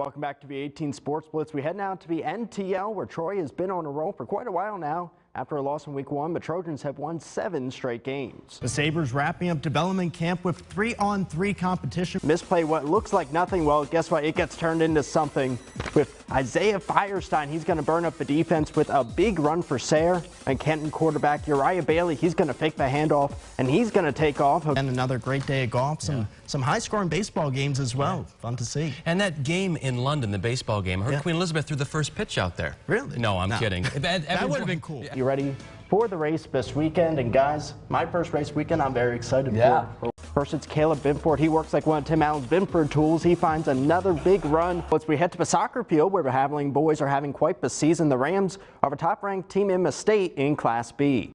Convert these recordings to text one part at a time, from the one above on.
Welcome back to the 18 Sports Blitz. We head now to the NTL, where Troy has been on a roll for quite a while now. After a loss in week 1, the Trojans have won 7 straight games. The Sabres wrapping up development camp with 3-on-3 competition. Misplay what looks like nothing. Well, guess what? It gets turned into something with Isaiah Firestein. He's going to burn up the defense with a big run for Sayre. And Kenton quarterback Uriah Bailey, he's going to fake the handoff, and he's going to take off. And another great day of golf. Some high-scoring baseball games as well. Yeah. Fun to see. And that game in London, the baseball game, I heard Queen Elizabeth threw the first pitch out there. Really? No, I'm kidding. That would have been cool. You ready for the race this weekend? And guys, my first race weekend, I'm very excited for. First, it's Caleb Binford. He works like one of Tim Allen's Binford tools. He finds another big run. As we head to the soccer field, where the Haviland boys are having quite the season. The Rams are the top-ranked team in the state in Class B.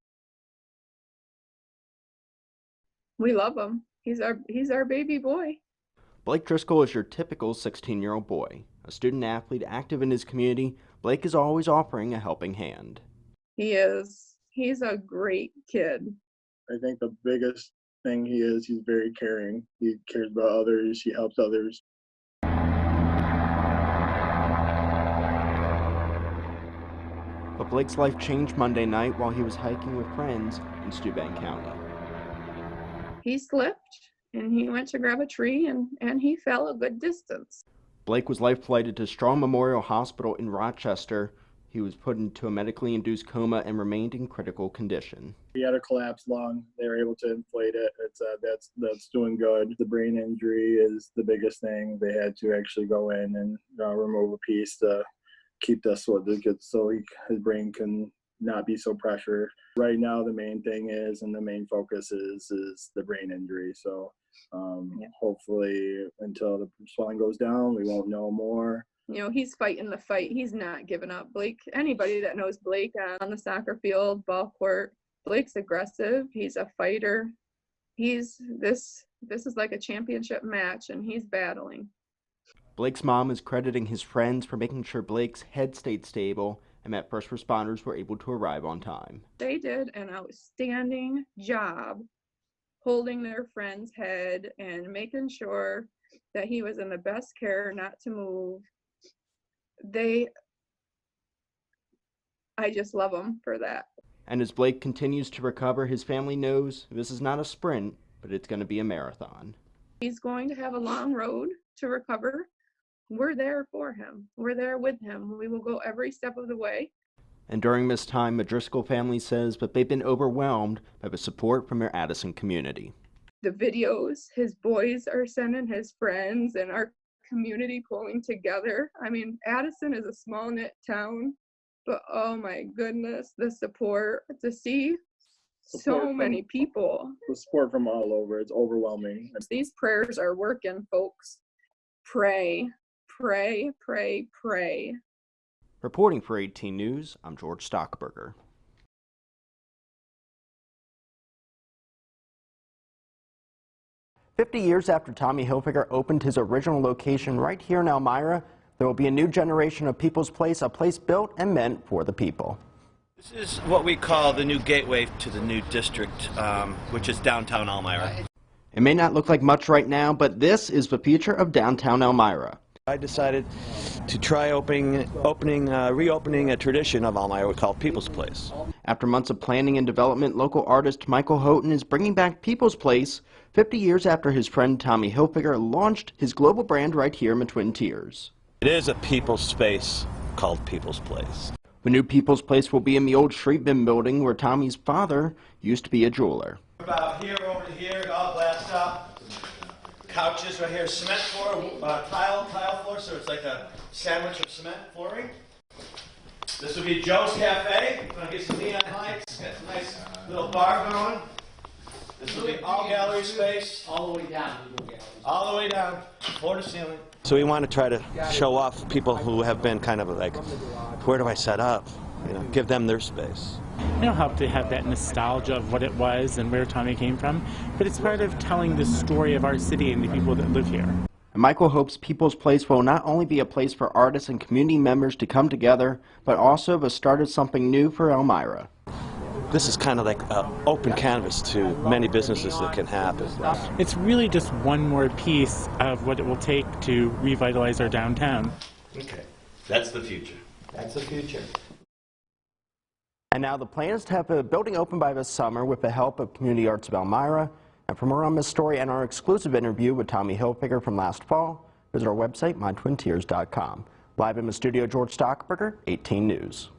We love him. He's our baby boy. Blake Driscoll is your typical 16-year-old boy. A student-athlete active in his community, Blake is always offering a helping hand. He is. He's a great kid. I think the biggest thing he's very caring. He cares about others. He helps others. But Blake's life changed Monday night while he was hiking with friends in Steuben County. He slipped and he went to grab a tree and he fell a good distance. Blake was life flighted to Strong Memorial Hospital in Rochester. He was put into a medically induced coma and remained in critical condition. He had a collapsed lung. They were able to inflate it. That's doing good. The brain injury is the biggest thing. They had to actually go in and remove a piece to keep this so his brain can not be so pressured. Right now, the main thing is, and the main focus is the brain injury. So hopefully until the swelling goes down, we won't know more. You know, he's fighting the fight. He's not giving up. Blake, anybody that knows Blake on the soccer field, ball court, Blake's aggressive. He's a fighter. This is like a championship match, and he's battling. Blake's mom is crediting his friends for making sure Blake's head stayed stable and that first responders were able to arrive on time. They did an outstanding job holding their friend's head and making sure that he was in the best care not to move. I just love them for that. And as Blake continues to recover, his family knows this is not a sprint, but it's going to be a marathon. He's going to have a long road to recover. We're there for him. We're there with him. We will go every step of the way. And during this time, the Driscoll family says that they've been overwhelmed by the support from their Addison community. The videos his boys are sending his friends and our community pulling together. I mean, Addison is a small knit town, but oh my goodness, the support to see so many people. The support from all over, it's overwhelming. These prayers are working, folks. Pray, pray, pray, pray. Reporting for 18 News, I'm George Stockburger. "50 years after Tommy Hilfiger opened his original location right here in Elmira, there will be a new generation of People's Place, a place built and meant for the people." This is what we call the new gateway to the new district, which is downtown Elmira. It may not look like much right now, but this is the future of downtown Elmira. I decided to try reopening a tradition of Elmira called People's Place. After months of planning and development, local artist Michael Houghton is bringing back People's Place 50 years after his friend Tommy Hilfiger launched his global brand right here in the Twin Tiers. It is a people's space called People's Place. The new People's Place will be in the old Street Bin building where Tommy's father used to be a jeweler. About here over to here, all glassed up. Couches right here, cement floor, tile floor, so it's like a sandwich of cement flooring. This will be Joe's Cafe. We're going to get some neon lights, get some nice little bar going. This will be all gallery space. All the way down. All the way down, floor to ceiling. So we want to try to show off people who have been kind of like, where do I set up? You know, give them their space. It'll help to have that nostalgia of what it was and where Tommy came from, but it's part of telling the story of our city and the people that live here. And Michael hopes People's Place will not only be a place for artists and community members to come together, but also the start of something new for Elmira. this is kind of like an open canvas to many businesses that can happen. It's really just one more piece of what it will take to revitalize our downtown. Okay, that's the future. That's the future. And now the plan is to have a building open by this summer with the help of Community Arts of Elmira. And for more on this story and our exclusive interview with Tommy Hilfiger from last fall, visit our website, mytwintiers.com. Live in the studio, George Stockburger, 18 News.